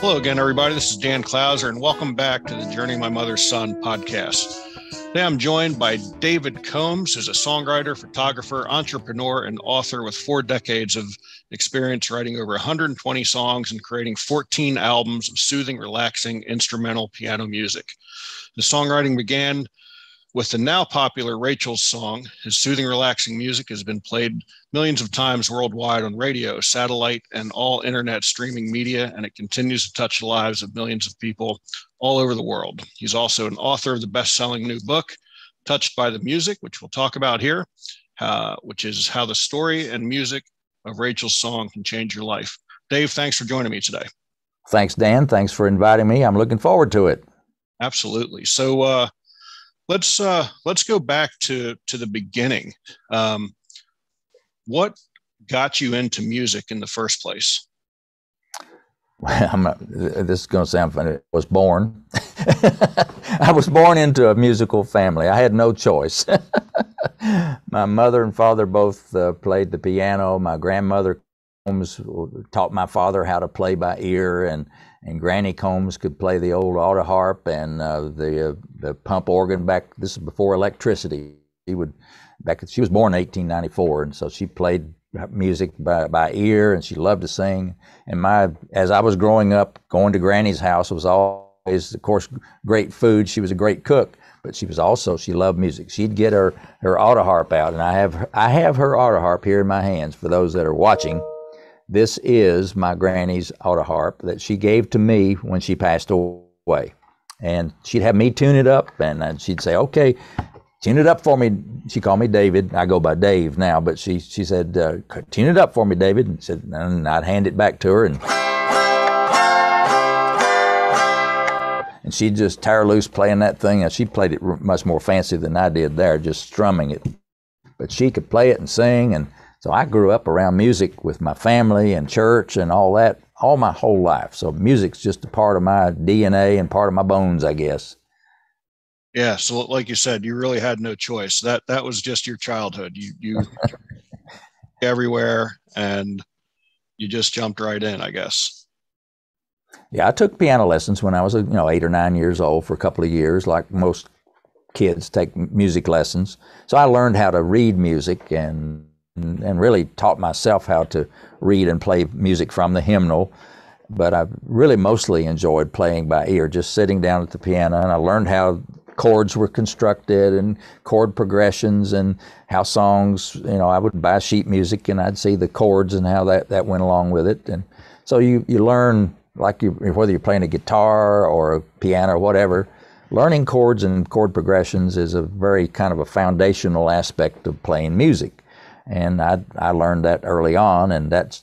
Hello again, everybody. This is Dan Clouser, and welcome back to the Journey My Mother's Son podcast. Today I'm joined by David Combs, who's a songwriter, photographer, entrepreneur, and author with 4 decades of experience writing over 120 songs and creating 14 albums of soothing, relaxing, instrumental piano music. The songwriting began with the now popular Rachel's Song. His soothing, relaxing music has been played millions of times worldwide on radio, satellite, and all internet streaming media, and it continues to touch the lives of millions of people all over the world. He's also an author of the best-selling new book, Touched by the Music, which we'll talk about here, which is how the story and music of Rachel's Song can change your life. Dave, thanks for joining me today. Thanks, Dan. Thanks for inviting me. I'm looking forward to it. Absolutely. So let's go back to the beginning. What got you into music in the first place? Well, this is going to sound funny. I was born. I was born into a musical family. I had no choice. My mother and father both played the piano. My grandmother Combs taught my father how to play by ear, and Granny Combs could play the old auto harp and the pump organ back. This is before electricity. She was born in 1894, and so she played music by ear, and she loved to sing. And as I was growing up, going to Granny's house was always, of course, great food. She was a great cook, but she loved music. She'd get her auto harp out, and I have her auto harp here in my hands for those that are watching. This is my granny's auto harp that she gave to me when she passed away. And she'd have me tune it up, and she'd say, okay, tune it up for me. She called me David. I go by Dave now, but she said, tune it up for me, David. And said, and I'd hand it back to her, and she'd just tear loose playing that thing. And she played it much more fancy than I did there, just strumming it. But she could play it and sing, and so I grew up around music with my family and church and all that, all my whole life. So music's just a part of my DNA and part of my bones, I guess. Yeah, so like you said, you really had no choice. That was just your childhood. You everywhere, and you just jumped right in, I guess. Yeah, I took piano lessons when I was 8 or 9 years old for a couple of years, like most kids take music lessons. So I learned how to read music and really taught myself how to read and play music from the hymnal. But I really mostly enjoyed playing by ear, just sitting down at the piano, and I learned how chords were constructed and chord progressions and how songs, I would buy sheet music and I'd see the chords and how that went along with it. And so you learn, whether you're playing a guitar or a piano or whatever, learning chords and chord progressions is a very kind of a foundational aspect of playing music. And I learned that early on, and that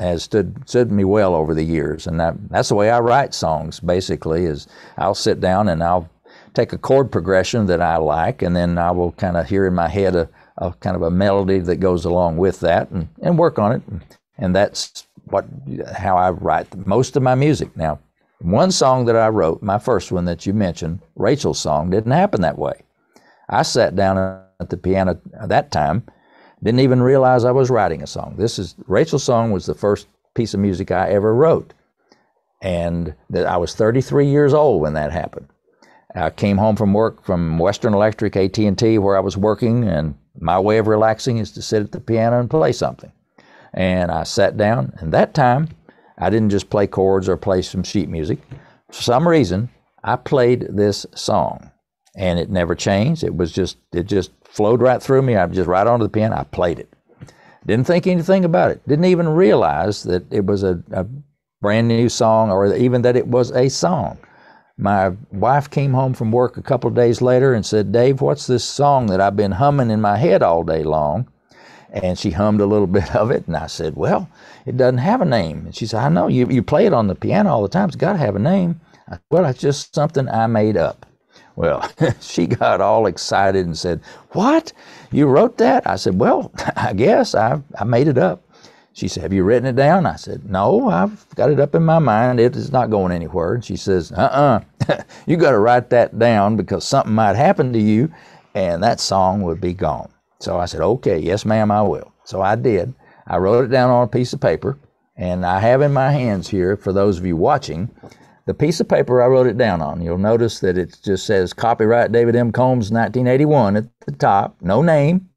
has stood me well over the years. And that's the way I write songs, basically, is I'll sit down and I'll take a chord progression that I like, and then I will kind of hear in my head a kind of a melody that goes along with that and work on it. And that's how I write most of my music. Now, one song that I wrote, my first one that you mentioned, Rachel's Song, didn't happen that way. I sat down at the piano at that time, didn't even realize I was writing a song. Rachel's Song was the first piece of music I ever wrote. And I was 33 years old when that happened. I came home from work from Western Electric, AT&T, where I was working, and my way of relaxing is to sit at the piano and play something. And I sat down, and that time, I didn't just play chords or play some sheet music. For some reason, I played this song, and it never changed. It just flowed right through me. I just right onto the piano. I played it. Didn't think anything about it. Didn't even realize that it was a brand new song, or even that it was a song. My wife came home from work a couple of days later and said, Dave, what's this song that I've been humming in my head all day long? And she hummed a little bit of it, and I said, well, it doesn't have a name. And she said, I know, you play it on the piano all the time. It's got to have a name. I said, well, it's just something I made up. Well, she got all excited and said, what? You wrote that? I said, well, I guess I made it up. She said, have you written it down? I said, no, I've got it up in my mind. It is not going anywhere. And she says, you got to write that down because something might happen to you and that song would be gone. So I said, okay, yes, ma'am, I will. So I did. I wrote it down on a piece of paper, And I have in my hands here, for those of you watching, the piece of paper I wrote it down on. You'll notice that it just says copyright David M. Combs, 1981 at the top, no name.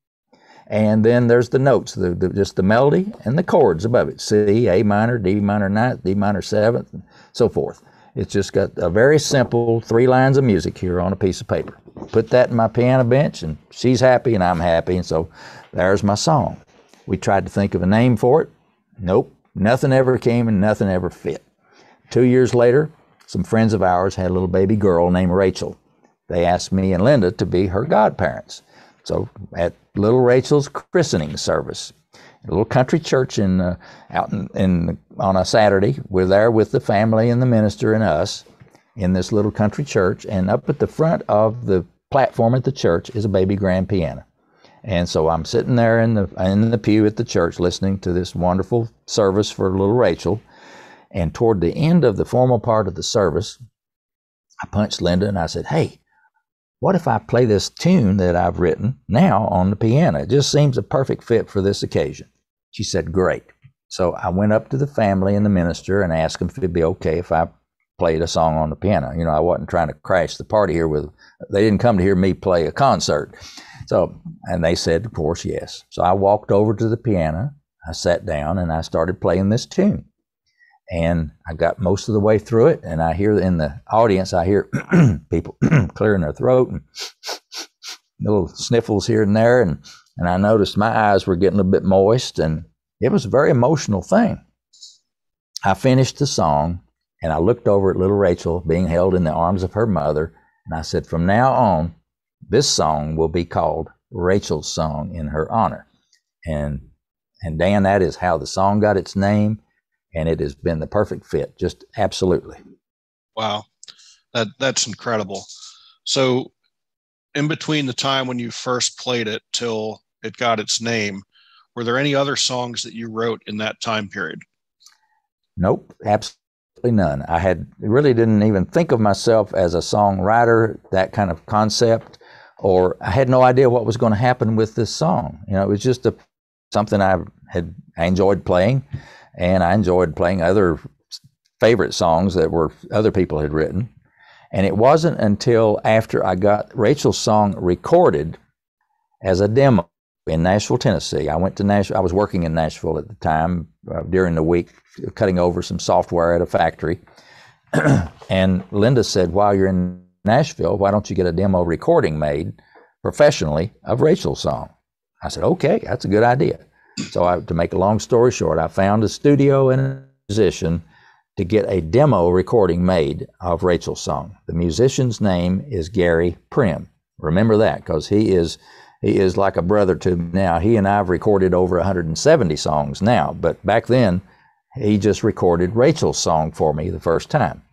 And then there's the notes, just the melody and the chords above it. C, A minor, D minor ninth, D minor seventh, and so forth. It's just got a very simple 3 lines of music here on a piece of paper. Put that in my piano bench, and she's happy and I'm happy, and so there's my song. We tried to think of a name for it. Nope, nothing ever came and nothing ever fit. 2 years later, some friends of ours had a little baby girl named Rachel. They asked me and Linda to be her godparents. So at little Rachel's christening service, a little country church out on a Saturday, we're there with the family and the minister and us in this little country church. And up at the front of the platform at the church is a baby grand piano. And so I'm sitting there in the pew at the church listening to this wonderful service for little Rachel. And toward the end of the formal part of the service, I punched Linda and I said, "Hey, what if I play this tune that I've written now on the piano? It just seems a perfect fit for this occasion." She said, "Great." So I went up to the family and the minister and asked them if it'd be okay if I played a song on the piano. You know, I wasn't trying to crash the party here they didn't come to hear me play a concert. So, and they said, of course, yes. So I walked over to the piano, I sat down and I started playing this tune. And I got most of the way through it, and I hear in the audience, I hear people clearing their throat and little sniffles here and there, and I noticed my eyes were getting a bit moist, and it was a very emotional thing. I finished the song, and I looked over at little Rachel being held in the arms of her mother, and I said, "From now on, this song will be called Rachel's Song in her honor." And Dan, that is how the song got its name. And it has been the perfect fit, just absolutely. Wow, that's incredible. So in between the time when you first played it till it got its name, were there any other songs that you wrote in that time period? Nope, absolutely none. I really didn't even think of myself as a songwriter, that kind of concept, or I had no idea what was going to happen with this song. You know, it was just something I enjoyed playing. And I enjoyed playing other favorite songs that other people had written. And it wasn't until after I got Rachel's song recorded as a demo in Nashville, Tennessee. I went to Nashville. I was working in Nashville at the time during the week, cutting over some software at a factory. And Linda said, "While you're in Nashville, why don't you get a demo recording made professionally of Rachel's song?" I said, "Okay, that's a good idea." So to make a long story short, I found a studio and a musician to get a demo recording made of Rachel's song. The musician's name is Gary Prim. Remember that, because he is like a brother to me now. He and I have recorded over 170 songs now, but back then he just recorded Rachel's song for me the first time.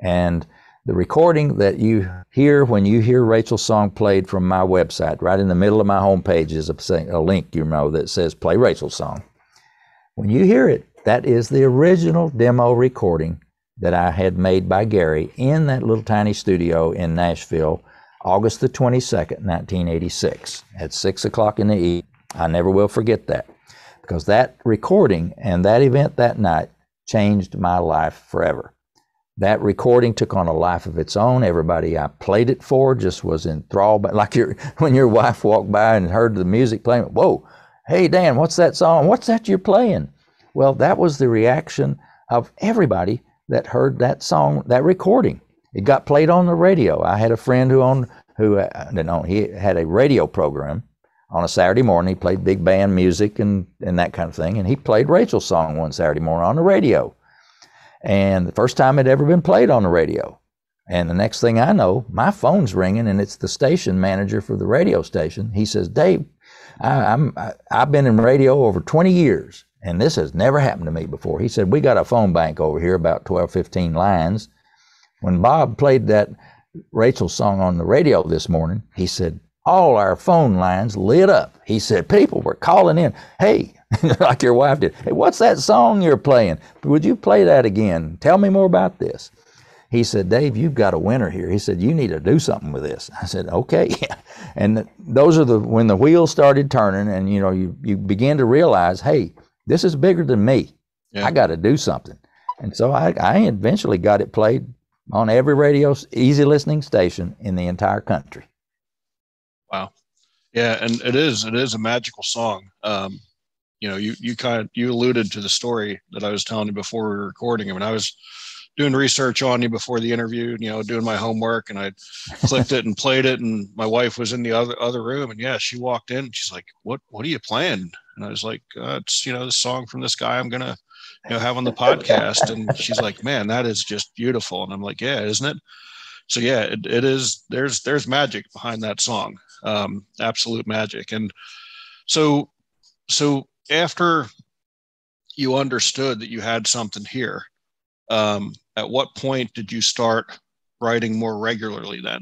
And the recording that you hear when you hear Rachel's song played from my website, right in the middle of my homepage is a link, you know, that says play Rachel's song. When you hear it, that is the original demo recording that I had made by Gary in that little tiny studio in Nashville, August the 22nd, 1986, at 6 o'clock in the evening. I never will forget that, because that recording and that event that night changed my life forever. That recording took on a life of its own. Everybody I played it for just was enthralled. But like when your wife walked by and heard the music playing, "Whoa, hey Dan, what's that song? What's that you're playing?" Well, that was the reaction of everybody that heard that song, that recording. It got played on the radio. I had a friend he had a radio program on a Saturday morning. He played big band music and that kind of thing. And he played Rachel's song one Saturday morning on the radio. And the first time it ever been played on the radio. And the next thing I know, my phone's ringing, and it's the station manager for the radio station. He says, "Dave, I've been in radio over 20 years, and this has never happened to me before." He said, "We got a phone bank over here, about 12, 15 lines. When Bob played that Rachel song on the radio this morning," he said, "all our phone lines lit up." He said, "People were calling in, 'Hey,' like your wife did, 'Hey, what's that song you're playing? Would you play that again? Tell me more about this.'" He said, "Dave, you've got a winner here." He said, "You need to do something with this." I said, "Okay." And those are when the wheels started turning, and you begin to realize, hey, this is bigger than me. Yeah. I got to do something. And so I eventually got it played on every radio, easy listening station in the entire country. Wow. Yeah. And it is a magical song. You know, you alluded to the story that I was telling you before we were recording. I mean, I was doing research on you before the interview, you know, doing my homework, and I clicked it and played it. And my wife was in the other room, and yeah, she walked in and she's like, what are you playing? And I was like, it's, you know, this song from this guy I'm going to, you know, have on the podcast. And she's like, man, that is just beautiful. And I'm like, yeah, isn't it? So yeah, it is. There's magic behind that song. Absolute magic. And so after you understood that you had something here, at what point did you start writing more regularly then?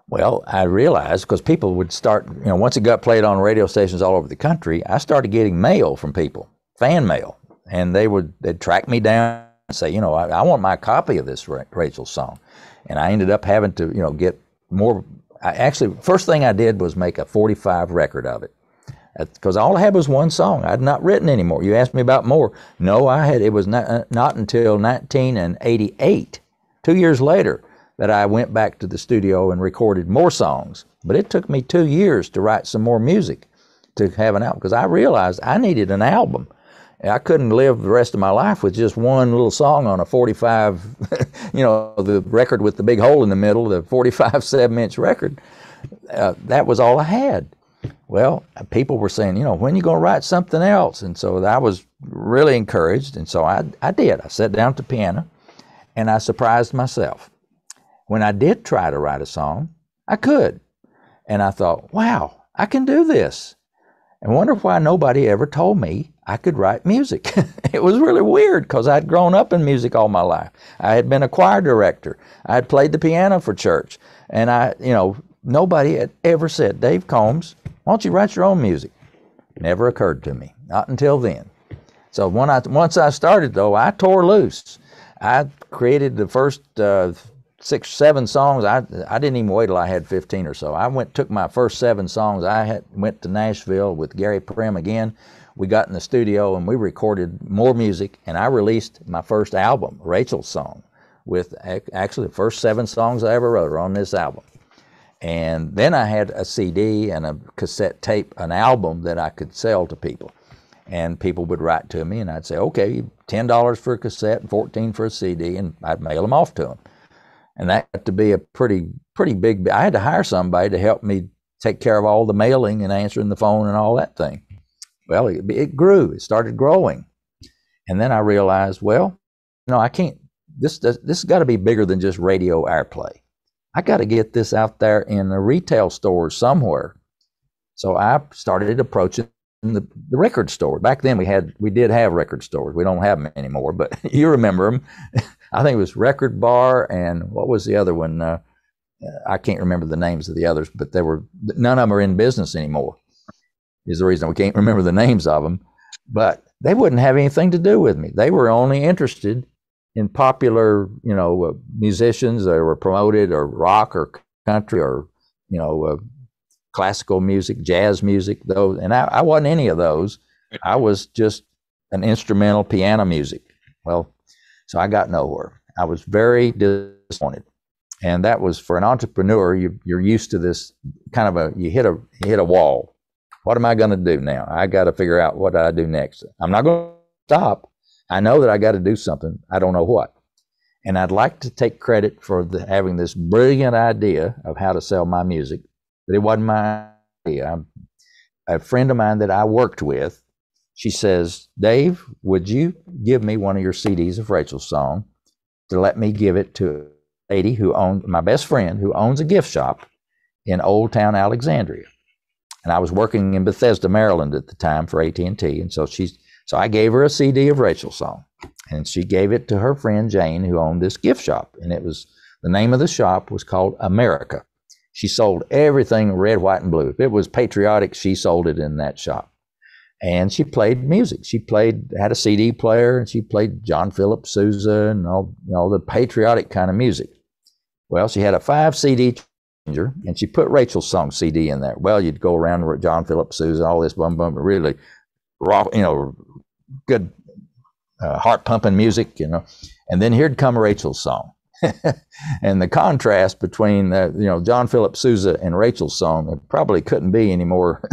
Well, I realized, because people would start, you know, once it got played on radio stations all over the country, I started getting mail from people, fan mail, and they'd track me down and say, you know, I want my copy of this Rachel song. And I ended up having to, you know, get more. Actually, first thing I did was make a 45 record of it, because all I had was one song. I'd not written anymore. You asked me about more. No, it was not until 1988, 2 years later, that I went back to the studio and recorded more songs. But it took me 2 years to write some more music to have an album, because I realized I needed an album. I couldn't live the rest of my life with just one little song on a 45, you know, the record with the big hole in the middle, the 45 7-inch record. That was all I had. Well, people were saying, you know, when are you going to write something else? And so I was really encouraged. And so I did. I sat down at the piano and I surprised myself. When I did try to write a song, I could. And I thought, wow, I can do this. I wonder why nobody ever told me I could write music. It was really weird, because I'd grown up in music all my life. I had been a choir director. I had played the piano for church. And nobody had ever said, Dave Combs, why don't you write your own music? Never occurred to me, not until then. So once I started, though, I tore loose. I created the first 6, 7 songs. I didn't even wait till I had 15 or so. I took my first 7 songs. Went to Nashville with Gary Prim again. We got in the studio and we recorded more music, and I released my first album, Rachel's Song, with actually the first 7 songs I ever wrote are on this album. And then I had a CD and a cassette tape, an album that I could sell to people. And people would write to me, and I'd say, okay, $10 for a cassette and $14 for a CD, and I'd mail them off to them. And that had to be a pretty big. I had to hire somebody to help me take care of all the mailing and answering the phone and all that thing. Well, it grew. It started growing. And then I realized, well, no, I can't. This has got to be bigger than just radio airplay. I got to get this out there in the retail stores somewhere. So I started approaching the record store. Back then we did have record stores. We don't have them anymore, but you remember them. I think it was Record Bar, and what was the other one? I can't remember the names of the others, but none of them are in business anymore. Is the reason we can't remember the names of them. But they wouldn't have anything to do with me. They were only interested in popular, musicians that were promoted, or rock or country, or classical music, jazz music. Those, and I wasn't any of those. I was just an instrumental piano music. Well, so I got nowhere. I was very disappointed. And that was, for an entrepreneur, you're used to this kind of you hit a wall. What am I going to do now? I got to figure out what I do next. I'm not going to stop. I know that I got to do something. I don't know what. And I'd like to take credit for having this brilliant idea of how to sell my music, but it wasn't my idea. A friend of mine that I worked with, she says, Dave, would you give me one of your CDs of Rachel's Song to let me give it to a lady my best friend, who owns a gift shop in Old Town Alexandria. And I was working in Bethesda, Maryland at the time for AT&T. And so I gave her a CD of Rachel's Song, and she gave it to her friend Jane, who owned this gift shop. And the name of the shop was called America. She sold everything red, white, and blue. If it was patriotic, she sold it in that shop. And she played music. She had a CD player, and she played John Philip Sousa and all the patriotic kind of music. Well, she had a 5 CD changer, and she put Rachel's Song CD in there. Well, you'd go around with John Philip Sousa, all this really rock, good heart pumping music, you know. And then here'd come Rachel's song. And the contrast between John Philip Sousa and Rachel's song, it probably couldn't be any more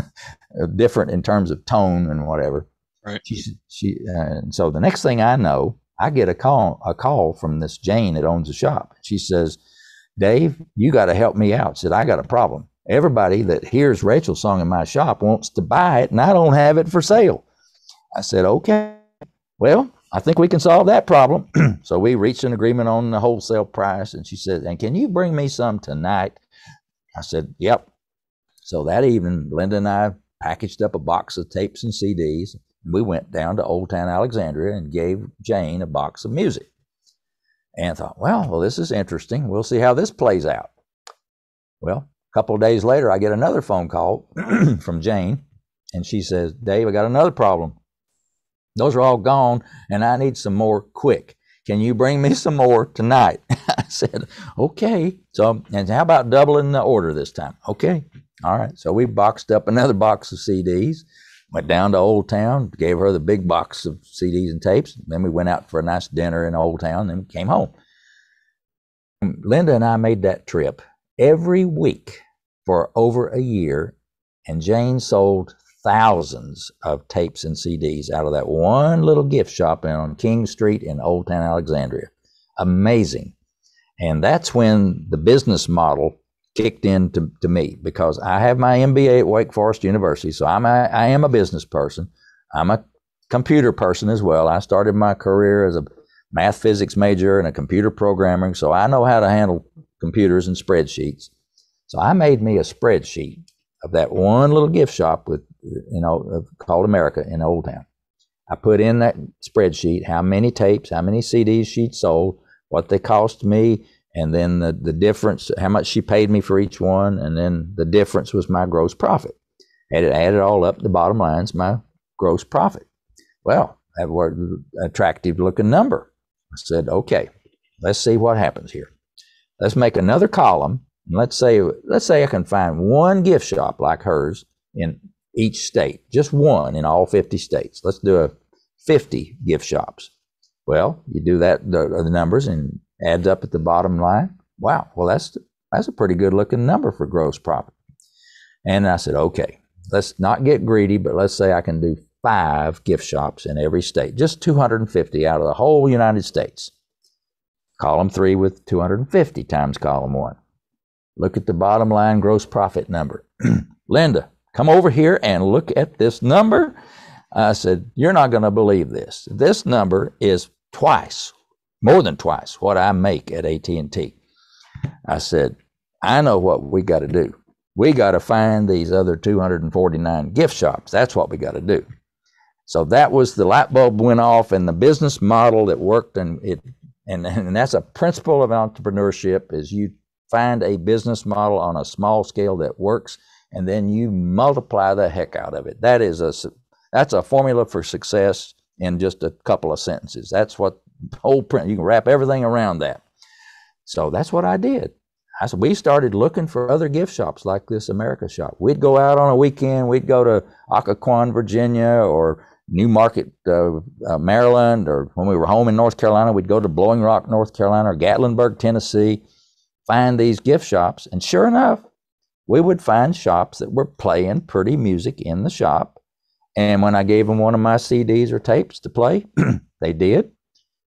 different in terms of tone and whatever. Right. And so the next thing I know, I get a call from this Jane that owns the shop. She says, "Dave, you got to help me out." She said, "I got a problem. Everybody that hears Rachel's song in my shop wants to buy it, and I don't have it for sale." I said, "Okay, well, I think we can solve that problem." So we reached an agreement on the wholesale price, and she said, "And can you bring me some tonight?" I said, "Yep." So that evening, Linda and I packaged up a box of tapes and CDs. We went down to Old Town Alexandria and gave Jane a box of music. And thought, well, this is interesting. We'll see how this plays out. Well, a couple of days later, I get another phone call from Jane, and she says, "Dave, I got another problem. Those are all gone, and I need some more quick. Can you bring me some more tonight?" I said, "Okay." So, and how about doubling the order this time? "Okay." All right. So we boxed up another box of CDs, went down to Old Town, gave her the big box of CDs and tapes. Then we went out for a nice dinner in Old Town, then we came home. Linda and I made that trip every week for over a year, and Jane sold thousands of tapes and CDs out of that one little gift shop on King Street in Old Town Alexandria. Amazing. And that's when the business model kicked in to me, because I have my MBA at Wake Forest University, so I am a business person. I'm a computer person as well. I started my career as a math physics major and a computer programmer, so I know how to handle computers and spreadsheets. So I made me a spreadsheet of that one little gift shop with, called America in Old Town. I put in that spreadsheet how many tapes, how many CDs she'd sold, what they cost me, and then the difference, how much she paid me for each one, and then the difference was my gross profit. And it added all up, the bottom line's my gross profit. Well, that was an attractive looking number. I said, okay, let's see what happens here. Let's make another column, and let's say I can find one gift shop like hers in each state, just one in all 50 states. Let's do 50 gift shops. Well, you do that, the numbers, and adds up at the bottom line. Wow, well, that's a pretty good looking number for gross profit. And I said, okay, let's not get greedy, but let's say I can do 5 gift shops in every state, just 250 out of the whole United States. Column 3 with 250 times column 1. Look at the bottom line gross profit number. "Linda, come over here and look at this number." I said, "You're not going to believe this. This number is more than twice what I make at AT&T. I said, "I know what we got to do. We got to find these other 249 gift shops. That's what we got to do." So that was the light bulb went off, and the business model that worked, and that's a principle of entrepreneurship, is you find a business model on a small scale that works, and then you multiply the heck out of it. That's a formula for success in just a couple of sentences. That's what the whole print, you can wrap everything around that. So that's what I did. We started looking for other gift shops like this America shop. We'd go out on a weekend, we'd go to Occoquan, Virginia, or New Market, Maryland, or when we were home in North Carolina, we'd go to Blowing Rock, North Carolina, or Gatlinburg, Tennessee, find these gift shops. And sure enough, we would find shops that were playing pretty music in the shop. And when I gave them one of my CDs or tapes to play, they did.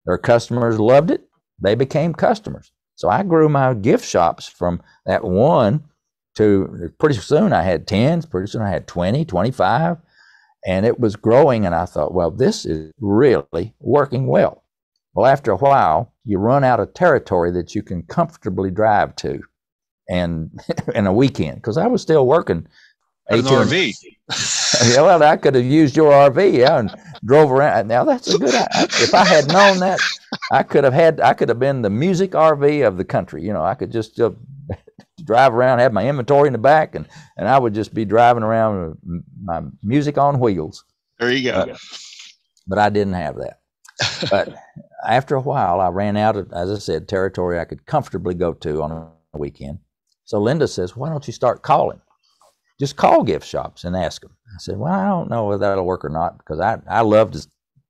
Their customers loved it. They became customers. So I grew my gift shops from that one to pretty soon I had 10, pretty soon I had 20, 25, and it was growing. And I thought, well, this is really working well. Well, after a while, you run out of territory that you can comfortably drive to and in a weekend, because I was still working. An RV. Yeah, well, I could have used your RV, yeah, and drove around. Now that's a good idea. If I had known that, I could have been the music RV of the country. I could just drive around, have my inventory in the back, and I would just be driving around with my music on wheels. There you go. But I didn't have that. But after a while, I ran out of, as I said, territory I could comfortably go to on a weekend. So Linda says, "Why don't you start calling? Just call gift shops and ask them." I said, "Well, I don't know whether that'll work or not, because I love to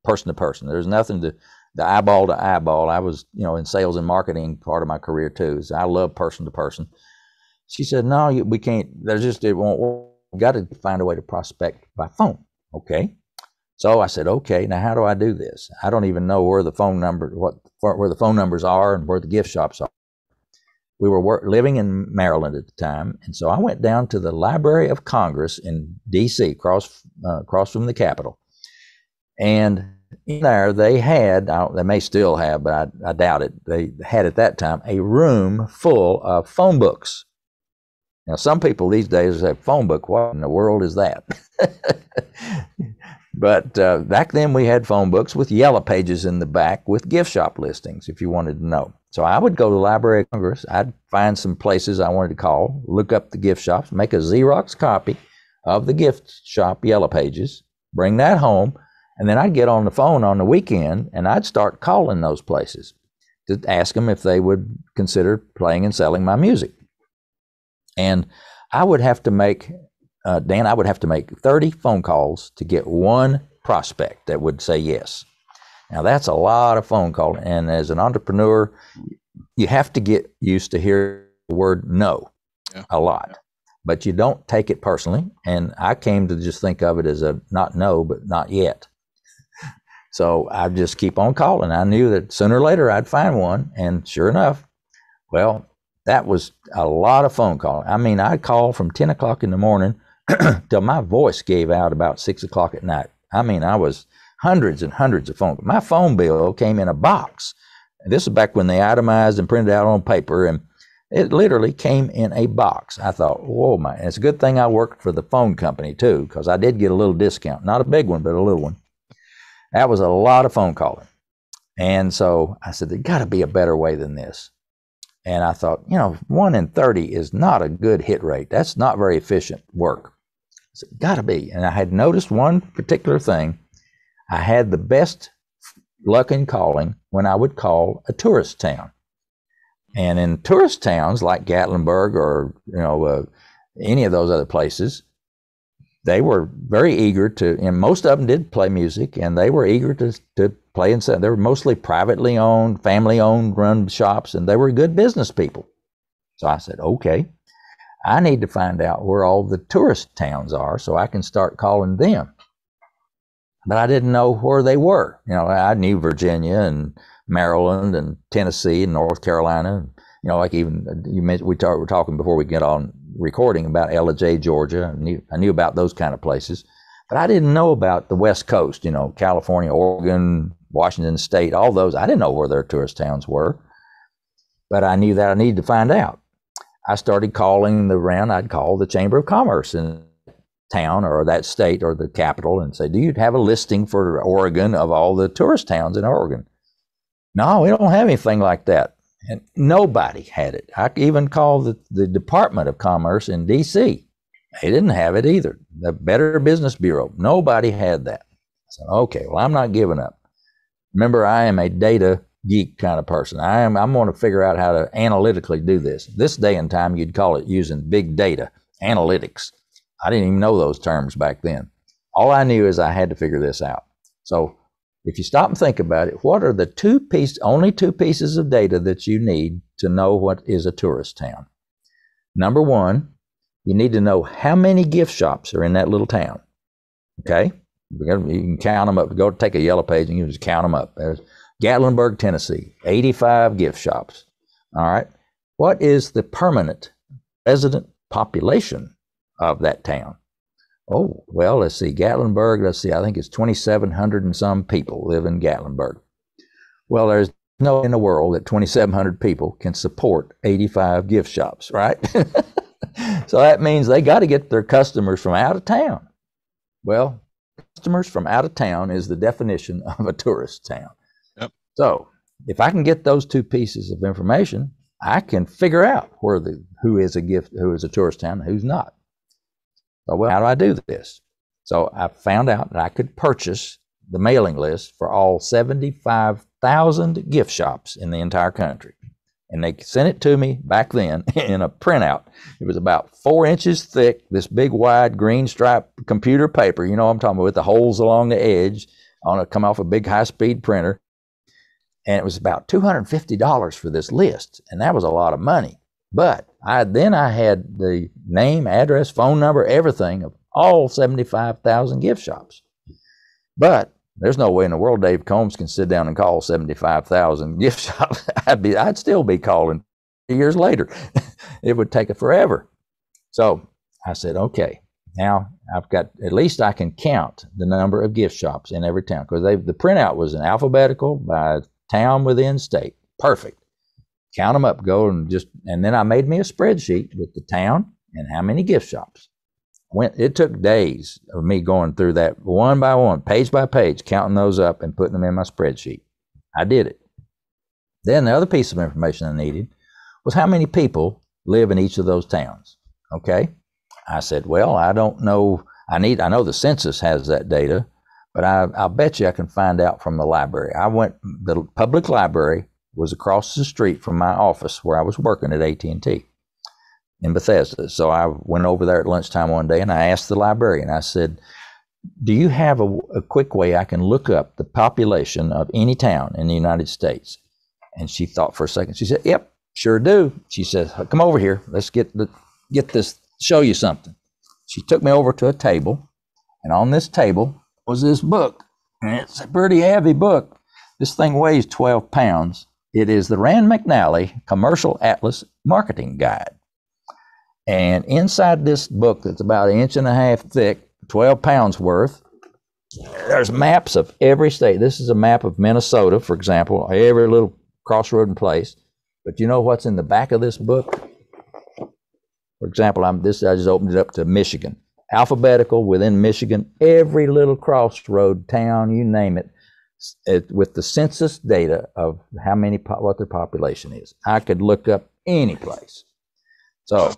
person to person. There's nothing to the eyeball to eyeball. I was, in sales and marketing part of my career too. So I love person to person. She said, no, we can't. It won't work. We've got to find a way to prospect by phone. Okay. So I said, okay, now how do I do this? I don't even know where the phone numbers are and where the gift shops are. We were living in Maryland at the time, and so I went down to the Library of Congress in D.C., across from the Capitol. And in there, they had, they may still have, but I doubt it, they had at that time a room full of phone books. Now, some people these days say, phone book, what in the world is that? But back then we had phone books with yellow pages in the back with gift shop listings if you wanted to know. So I would go to the Library of Congress. I'd find some places I wanted to call, look up the gift shops, make a Xerox copy of the gift shop yellow pages, bring that home, and then I'd get on the phone on the weekend and I'd start calling those places to ask them if they would consider playing and selling my music. And I would have to make, Dan, I would have to make 30 phone calls to get one prospect that would say yes. Now, that's a lot of phone calling. And as an entrepreneur, you have to get used to hearing the word no a lot. But you don't take it personally. And I came to just think of it as a not no, but not yet. So I just keep on calling. I knew that sooner or later I'd find one. And sure enough, well, that was a lot of phone calling. I mean, I'd call from 10 o'clock in the morning till my voice gave out about 6 o'clock at night. I mean, I was hundreds and hundreds of phone calls. My phone bill came in a box. This is back when they itemized and printed out on paper, and it literally came in a box. I thought, whoa, my! It's a good thing I worked for the phone company too, because I did get a little discount. Not a big one, but a little one. That was a lot of phone calling. And so I said, there's got to be a better way than this. And I thought, 1 in 30 is not a good hit rate. That's not very efficient work. I said, got to be. And I had noticed one particular thing. I had the best luck in calling when I would call a tourist town. And in tourist towns like Gatlinburg or, any of those other places, they were very eager to, and most of them did play music, and they were eager to play and sell. They were mostly privately owned, family-owned run shops, and they were good business people. So I said, okay, I need to find out where all the tourist towns are so I can start calling them. But I didn't know where they were. I knew Virginia and Maryland and Tennessee and North Carolina. Like even you mentioned, we were talking before we get on recording about Ellijay, Georgia. I knew about those kind of places, but I didn't know about the West Coast. California, Oregon, Washington State, all those. I didn't know where their tourist towns were, but I knew that I needed to find out. I started calling around. I'd call the Chamber of Commerce in town or that state or the capital and say, do you have a listing for Oregon of all the tourist towns in Oregon? No, we don't have anything like that. And nobody had it. I even called the Department of Commerce in D.C. They didn't have it either. The Better Business Bureau, nobody had that. I said, okay, well, I'm not giving up. Remember, I am a data geek kind of person. I'm going to figure out how to analytically do this. This day and time, you'd call it using big data, analytics. I didn't even know those terms back then. All I knew is I had to figure this out. So if you stop and think about it, what are the only two pieces of data that you need to know what is a tourist town? Number one, you need to know how many gift shops are in that little town. Okay? You can count them up. Go take a yellow page and you just count them up. There's Gatlinburg, Tennessee, 85 gift shops. All right? What is the permanent resident population of that town? Oh, well, let's see, Gatlinburg, I think it's 2,700 and some people live in Gatlinburg. Well, there's no in the world that 2,700 people can support 85 gift shops, right? So that means they got to get their customers from out of town. Well, customers from out of town is the definition of a tourist town. Yep. So if I can get those two pieces of information, I can figure out who is a tourist town and who's not. So, well, how do I do this? So I found out that I could purchase the mailing list for all 75,000 gift shops in the entire country. And they sent it to me back then in a printout. It was about 4 inches thick, this big wide green stripe computer paper, you know what I'm talking about, with the holes along the edge come off a big high-speed printer. And it was about $250 for this list. And that was a lot of money. But I had the name, address, phone number, everything of all 75,000 gift shops. But there's no way in the world Dave Combs can sit down and call 75,000 gift shops. I'd still be calling years later. It would take forever. So I said, okay, now I've got, at least I can count the number of gift shops in every town, because the printout was in alphabetical by town within state. Perfect. Count them up, and then I made me a spreadsheet with the town and how many gift shops. It took days of me going through that one by one, page by page, counting those up and putting them in my spreadsheet. I did it. Then the other piece of information I needed was how many people live in each of those towns. Okay. I said, well, I don't know. I know the census has that data, but I'll bet you I can find out from the library. The public library was across the street from my office where I was working at AT&T in Bethesda. So I went over there at lunchtime one day and I asked the librarian, I said, do you have a quick way I can look up the population of any town in the United States? And she thought for a second. She said, yep, sure do. She said, come over here. Let's get this, show you something. She took me over to a table, and on this table was this book. And it's a pretty heavy book. This thing weighs 12 pounds. It is the Rand McNally Commercial Atlas Marketing Guide. And inside this book, that's about 1.5 inches thick, 12 pounds worth, there's maps of every state. This is a map of Minnesota, for example, every little crossroad and place. But you know what's in the back of this book? For example, I just opened it up to Michigan. Alphabetical within Michigan, every little crossroad, town, you name it, with the census data of what their population is. I could look up any place. So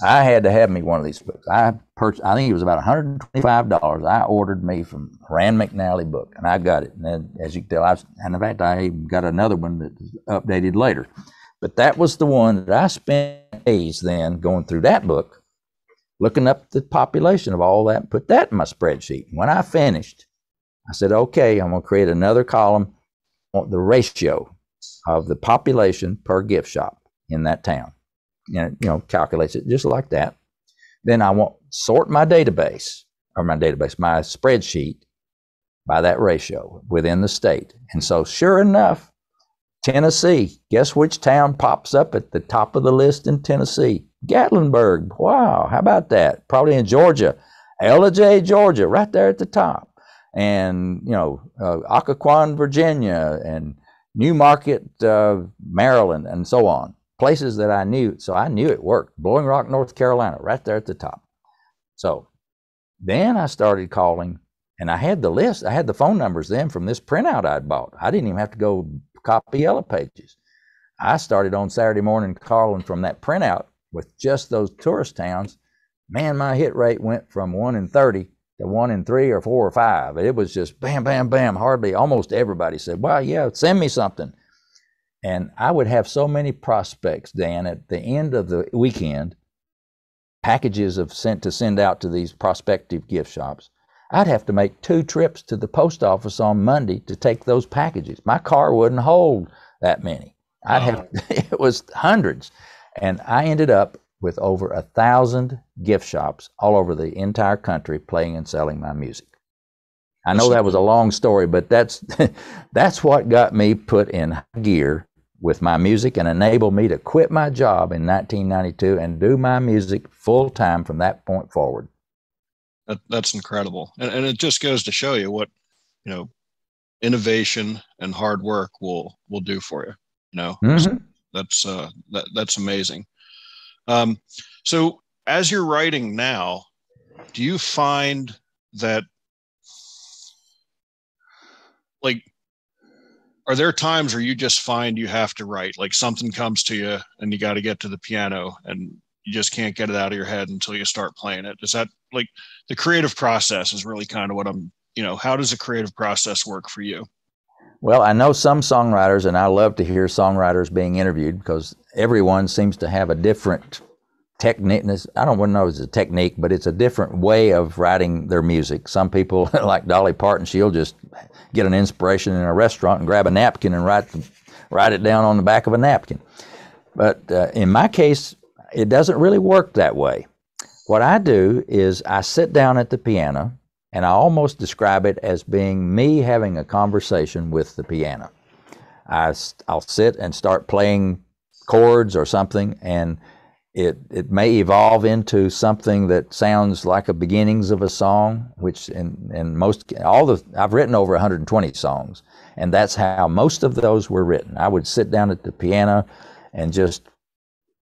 I had to have me one of these books. I think it was about $125. I ordered me from Rand McNally book, and I got it. And then, as you can tell, and in fact, I even got another one that was updated later. But that was the one that I spent days then going through that book, looking up the population of all that, and put that in my spreadsheet. When I finished, I said, okay, I'm going to create another column on the ratio of the population per gift shop in that town. And it calculates it just like that. Then I want sort my spreadsheet by that ratio within the state. And so sure enough, Tennessee, guess which town pops up at the top of the list in Tennessee? Gatlinburg. Wow, how about that? Probably in Georgia, Ellijay, Georgia, right there at the top. And, Occoquan, Virginia, and Newmarket, Maryland, and so on. Places that I knew, so I knew it worked. Blowing Rock, North Carolina, right there at the top. So then I started calling, and I had the list. I had the phone numbers then from this printout I'd bought. I didn't even have to go copy Yellow Pages. I started on Saturday morning calling from that printout with just those tourist towns. Man, my hit rate went from 1 in 30 to 1 in 3 or 4 or 5. It was just bam, bam, bam. Almost everybody said, well, yeah, send me something. And I would have so many prospects, Dan, at the end of the weekend, packages to send out to these prospective gift shops. I'd have to make 2 trips to the post office on Monday to take those packages. My car wouldn't hold that many. It was hundreds. And I ended up with over 1,000 gift shops all over the entire country playing and selling my music. I know that was a long story, but that's what got me put in gear with my music and enabled me to quit my job in 1992 and do my music full time from that point forward. That's incredible. And it just goes to show you what, innovation and hard work will do for you. Mm-hmm. That's amazing. So as you're writing now, do you find that, are there times where you just find you have to write, like something comes to you and you got to get to the piano and you just can't get it out of your head until you start playing it? Is that like the creative process is really kind of what how does the creative process work for you? Well, I know some songwriters, and I love to hear songwriters being interviewed because everyone seems to have a different technique. I don't want to know if it's a technique, but it's a different way of writing their music. Some people, like Dolly Parton, she'll just get an inspiration in a restaurant and grab a napkin and write it down on the back of a napkin. But in my case, it doesn't really work that way. What I do is I sit down at the piano, and I almost describe it as being me having a conversation with the piano. I'll sit and start playing chords or something, and it may evolve into something that sounds like a beginnings of a song, which I've written over 120 songs, and that's how most of those were written. I would sit down at the piano and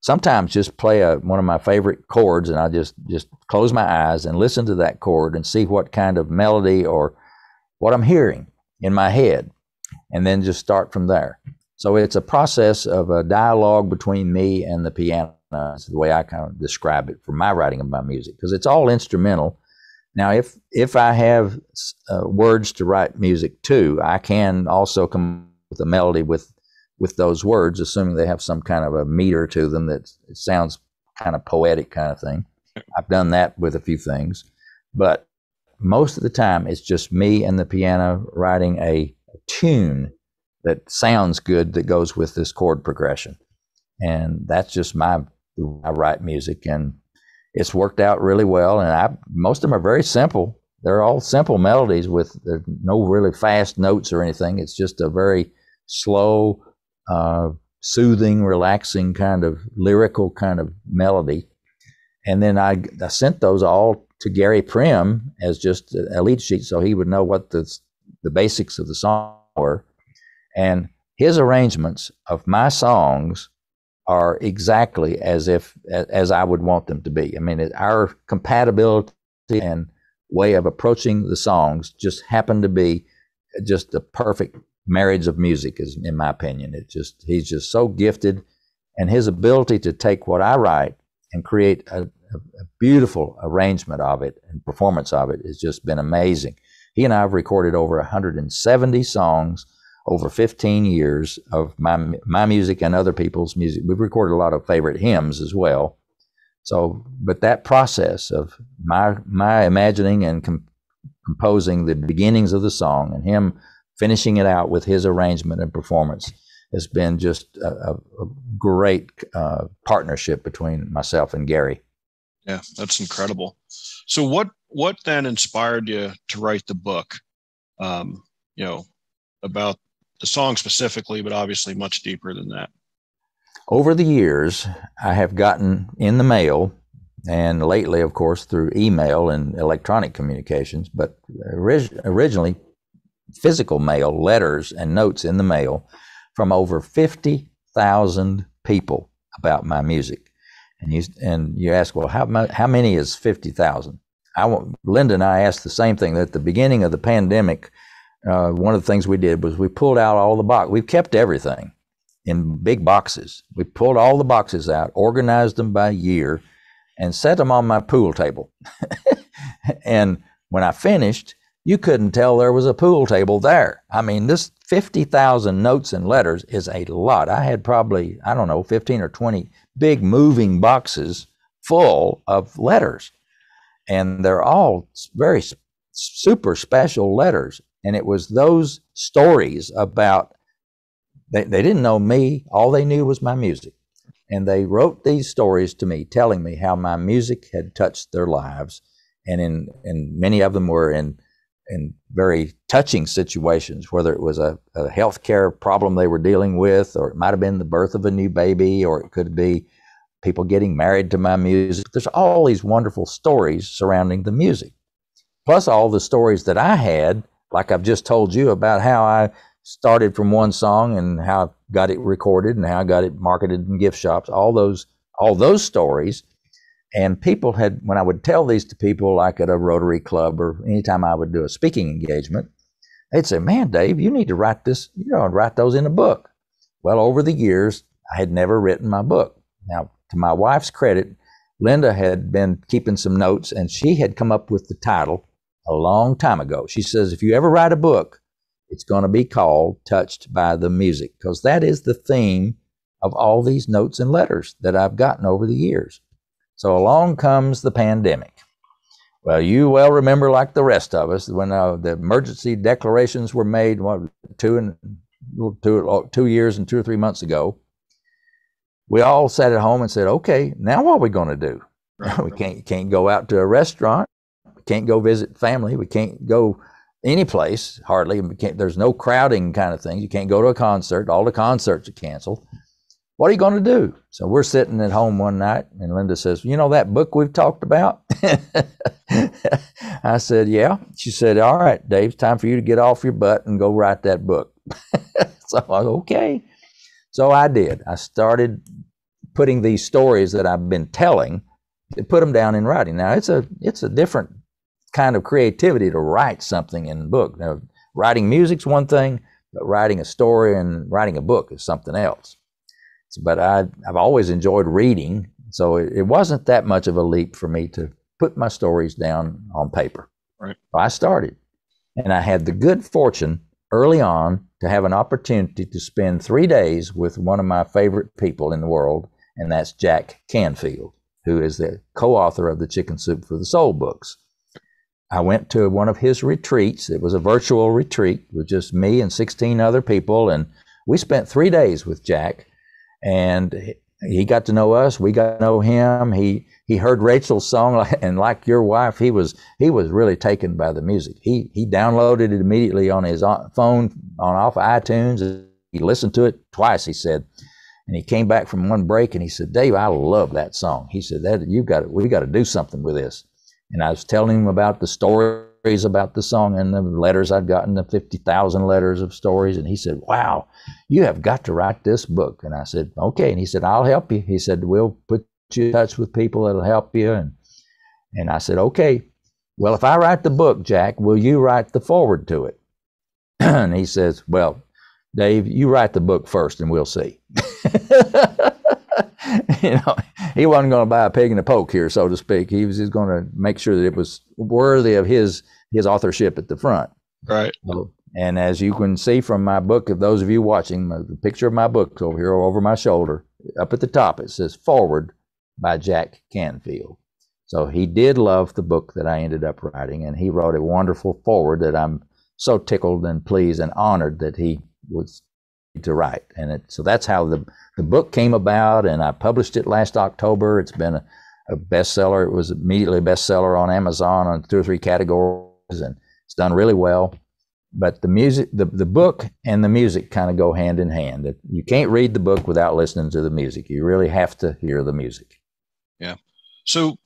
sometimes just play one of my favorite chords, and I just close my eyes and listen to that chord and see what kind of melody or what I'm hearing in my head, and then just start from there. So it's a process of a dialogue between me and the piano. Is the way I kind of describe it for my writing of my music, because it's all instrumental. Now, if I have words to write music to, I can also come with a melody with those words, assuming they have some kind of a meter to them that it sounds kind of poetic kind of thing. I've done that with a few things, but most of the time it's just me and the piano writing a tune that sounds good that goes with this chord progression. And that's just I write music, and it's worked out really well. And most of them are very simple. They're all simple melodies with no really fast notes or anything. It's just a very slow, soothing, relaxing kind of lyrical kind of melody. And then I sent those all to Gary Prim as just a lead sheet, so he would know what the basics of the song were. And his arrangements of my songs are exactly as I would want them to be. I mean, our compatibility and way of approaching the songs just happen to be just the perfect marriage of music, is in my opinion. He's just so gifted, and his ability to take what I write and create a beautiful arrangement of it and performance of it has just been amazing. He and I have recorded over 170 songs over 15 years of my music and other people's music. We've recorded a lot of favorite hymns as well. So, but that process of my imagining and composing the beginnings of the song and him finishing it out with his arrangement and performance has been just a great partnership between myself and Gary. Yeah, that's incredible. So what then inspired you to write the book, about the song specifically, but obviously much deeper than that? Over the years, I have gotten in the mail, and lately, of course, through email and electronic communications, but originally physical mail, letters and notes in the mail from over 50,000 people about my music. And you ask, well, how many is 50,000? Linda and I asked the same thing. At the beginning of the pandemic, one of the things we did was we pulled out all the boxes. We've kept everything in big boxes. We pulled all the boxes out, organized them by year, and set them on my pool table. And when I finished, you couldn't tell there was a pool table there. I mean, this 50,000 notes and letters is a lot. I had probably, 15 or 20 big moving boxes full of letters. And they're all very super special letters. And it was those stories about, they didn't know me, all they knew was my music. And they wrote these stories to me, telling me how my music had touched their lives. And many of them were in very touching situations, whether it was a healthcare problem they were dealing with, or it might have been the birth of a new baby, or it could be people getting married to my music. There's all these wonderful stories surrounding the music, plus all the stories that I had, like I've just told you about how I started from one song and how I got it recorded and how I got it marketed in gift shops, all those stories. And people had, when I would tell these to people, like at a Rotary Club or anytime I would do a speaking engagement, they'd say, "Man, Dave, you need to write this, write those in a book." Well, over the years, I had never written my book. Now, to my wife's credit, Linda had been keeping some notes, and she had come up with the title a long time ago. She says, if you ever write a book, it's going to be called Touched by the Music, because that is the theme of all these notes and letters that I've gotten over the years. So along comes the pandemic. Well, you well remember, like the rest of us, when the emergency declarations were made, 2 years and 2 or 3 months ago. We all sat at home and said, "Okay, now what are we going to do? Right. We can't go out to a restaurant. We can't go visit family. We can't go any place hardly. There's no crowding kind of things. You can't go to a concert. All the concerts are canceled. What are you going to do?" So we're sitting at home one night, and Linda says, "You know that book we've talked about?" I said, "Yeah." She said, "All right, Dave, it's time for you to get off your butt and go write that book." So I said, "Okay." So I did. I started putting these stories that I've been telling, put them down in writing. Now, it's a different kind of creativity to write something in a book. Now, writing music's one thing, but writing a story and writing a book is something else. But I've always enjoyed reading, so it wasn't that much of a leap for me to put my stories down on paper. Right. So I started, and I had the good fortune early on to have an opportunity to spend 3 days with one of my favorite people in the world, and that's Jack Canfield, who is the co-author of the Chicken Soup for the Soul books. I went to one of his retreats. It was a virtual retreat with just me and 16 other people, and we spent 3 days with Jack. And he got to know us. We got to know him. He heard Rachel's song, and like your wife, he was really taken by the music. He downloaded it immediately on his phone off iTunes. He listened to it twice, he said, and he came back from one break and he said, "Dave, I love that song." He said, we got to do something with this." And I was telling him about the stories about the song and the letters I'd gotten, the 50,000 letters of stories. And he said, "Wow, you have got to write this book." And I said, "Okay." And he said, "I'll help you." He said, "We'll put you in touch with people that'll help you." And I said, "Okay, well, if I write the book, Jack, will you write the foreword to it?" And he says, "Well, Dave, you write the book first and we'll see." He wasn't going to buy a pig in a poke here, so to speak. He was just going to make sure that it was worthy of his authorship at the front. Right. And as you can see from my book, if those of you watching, the picture of my book over here over my shoulder, up at the top, it says "Forward" by Jack Canfield. So he did love the book that I ended up writing, and he wrote a wonderful foreword that I'm so tickled and pleased and honored that he was to write. And so that's how the book came about, and I published it last October. It's been a bestseller. It was immediately a bestseller on Amazon on 2 or 3 categories, and it's done really well. But the music, the book and the music kind of go hand in hand. You can't read the book without listening to the music. You really have to hear the music. Yeah. So,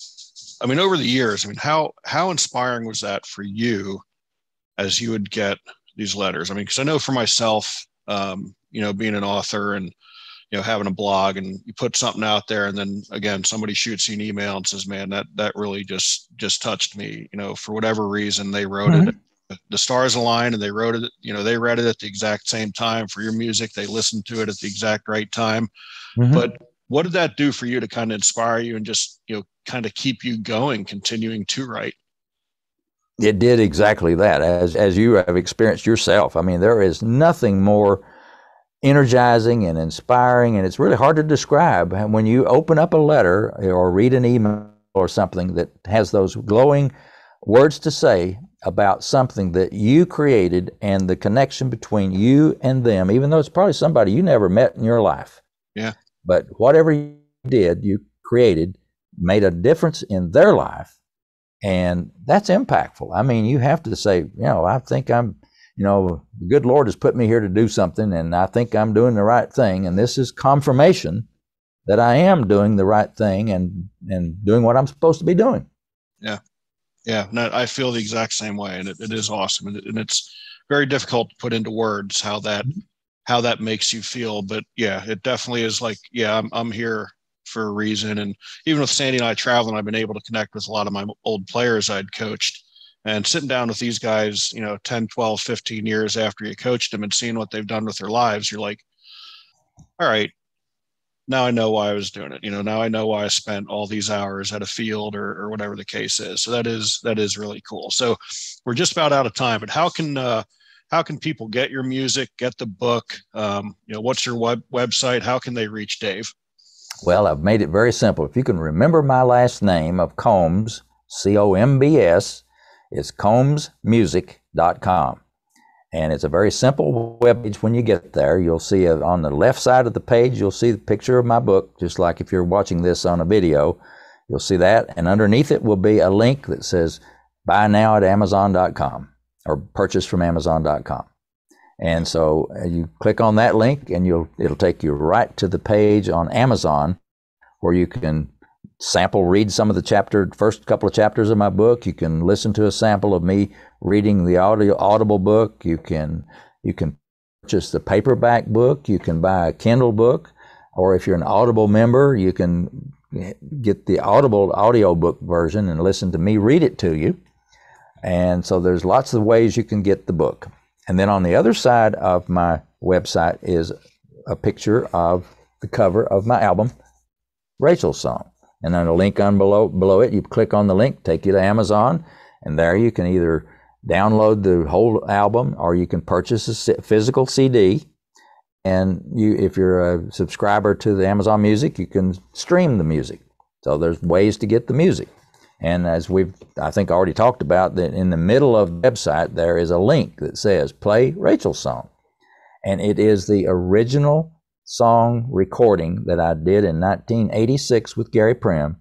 I mean, over the years, I mean, how inspiring was that for you as you would get these letters? I mean, because I know for myself, being an author and, having a blog, and you put something out there, and then again, somebody shoots you an email and says, "Man, that really just touched me." For whatever reason, they wrote it. The stars aligned and they wrote it, they read it at the exact same time for your music. They listened to it at the exact right time. But what did that do for you to kind of inspire you and just, kind of keep you going, continuing to write? It did exactly that, as you have experienced yourself. I mean, there is nothing more energizing and inspiring, and it's really hard to describe when you open up a letter or read an email or something that has those glowing words to say about something that you created and the connection between you and them, even though it's probably somebody you never met in your life. Yeah. But whatever you did, you created, made a difference in their life, and that's impactful. I mean, you have to say, I think I'm, the good Lord has put me here to do something, and I think I'm doing the right thing, and this is confirmation that I am doing the right thing and doing what I'm supposed to be doing. Yeah. Yeah, no, I feel the exact same way, and it is awesome, and it's very difficult to put into words how that makes you feel. But yeah, it definitely is like, yeah, I'm here for a reason. And even with Sandy and I traveling, I've been able to connect with a lot of my old players I'd coached, and sitting down with these guys, 10, 12, 15 years after you coached them and seeing what they've done with their lives, you're like, all right, now I know why I was doing it. Now I know why I spent all these hours at a field or whatever the case is. So that is really cool. So we're just about out of time, but how can people get your music, get the book? What's your website? How can they reach Dave? Well, I've made it very simple. If you can remember my last name of Combs, C-O-M-B-S, it's combsmusic.com. And it's a very simple web page. When you get there, you'll see on the left side of the page, you'll see the picture of my book, just like if you're watching this on a video, you'll see that. And underneath it will be a link that says buy now at Amazon.com or purchase from Amazon.com. And so you click on that link and it'll take you right to the page on Amazon where you can sample read some of the first couple of chapters of my book. You can listen to a sample of me reading the audible book. You can purchase the paperback book. You can buy a Kindle book, or if you're an Audible member, you can get the Audible audiobook version and listen to me read it to you. And so there's lots of ways you can get the book. And then on the other side of my website is a picture of the cover of my album, Rachel's Song. And then a link on below it, you click on the link, take you to Amazon, and there you can either download the whole album or you can purchase a physical CD. And if you're a subscriber to the Amazon Music, you can stream the music. So there's ways to get the music. And as I think already talked about, that in the middle of the website, there is a link that says play Rachel's Song. And it is the original song recording that I did in 1986 with Gary Prim.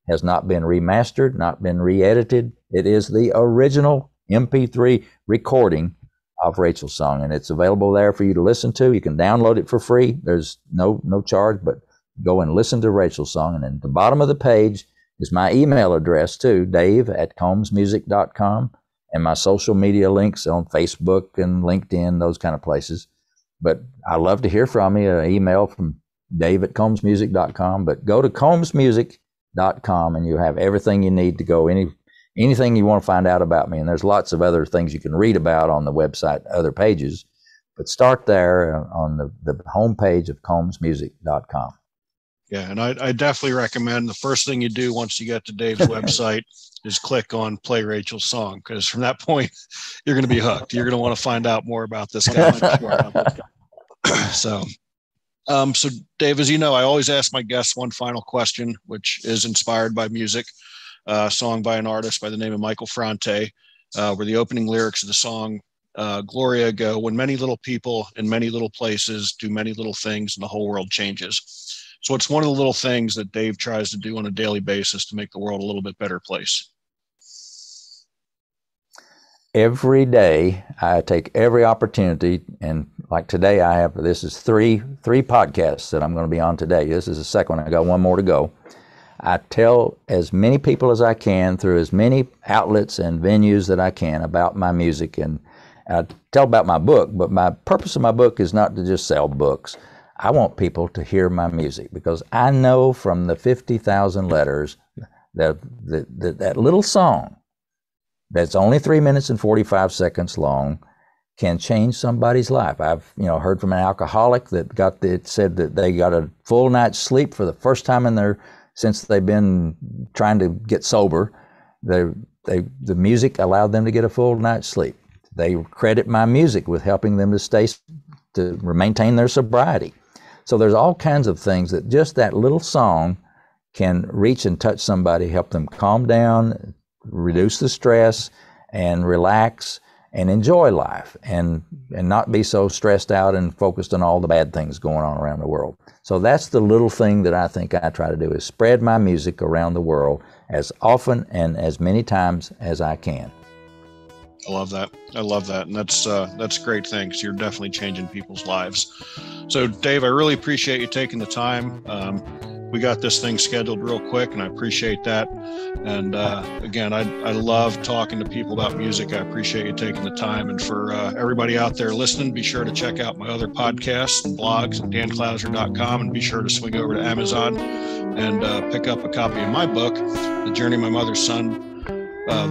Has not been remastered, not been re-edited. It is the original MP3 recording of Rachel's Song, and it's available there for you to listen to. You can download it for free. There's no charge, but go and listen to Rachel's Song. And at the bottom of the page is my email address too, dave@combsmusic.com, and my social media links on Facebook and LinkedIn, those kind of places. But I love to hear from you, an email from dave@combsmusic.com. But go to combsmusic.com and you have everything you need to go, anything you want to find out about me. And there's lots of other things you can read about on the website, other pages. But start there on the homepage of combsmusic.com. Yeah, and I definitely recommend the first thing you do once you get to Dave's website is click on Play Rachel's Song, because from that point, you're going to be hooked. You're going to want to find out more about this guy. So Dave, as you know, I always ask my guests one final question, which is inspired by music, a song by an artist by the name of Michael Franti, where the opening lyrics of the song Gloria go, when many little people in many little places do many little things and the whole world changes. So it's one of the little things that Dave tries to do on a daily basis to make the world a little bit better place. Every day, I take every opportunity, and like today, this is three podcasts that I'm going to be on today. This is the second one. I got one more to go. I tell as many people as I can through as many outlets and venues that I can about my music, and I tell about my book, but my purpose of my book is not to just sell books. I want people to hear my music, because I know from the 50,000 letters that little song that's only 3 minutes and 45 seconds long can change somebody's life. I've heard from an alcoholic that said that they got a full night's sleep for the first time since they've been trying to get sober. The music allowed them to get a full night's sleep. They credit my music with helping them to maintain their sobriety. So there's all kinds of things that just that little song can reach and touch somebody, help them calm down, reduce the stress, and relax and enjoy life, and not be so stressed out and focused on all the bad things going on around the world. So that's the little thing that I think I try to do, is spread my music around the world as often and as many times as I can. I love that. And that's a great thing, because you're definitely changing people's lives. So Dave, I really appreciate you taking the time. We got this thing scheduled real quick, and I appreciate that. And again, I love talking to people about music. I appreciate you taking the time. And for everybody out there listening, be sure to check out my other podcasts and blogs at danclouser.com, and be sure to swing over to Amazon and pick up a copy of my book, The Journey of My Mother's Son,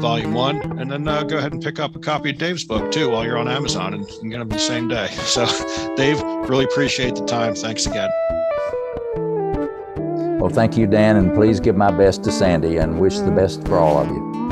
Volume 1, and then go ahead and pick up a copy of Dave's book too while you're on Amazon, and you can get them the same day. So Dave, really appreciate the time. Thanks again. Well, thank you, Dan, and please give my best to Sandy, and wish the best for all of you.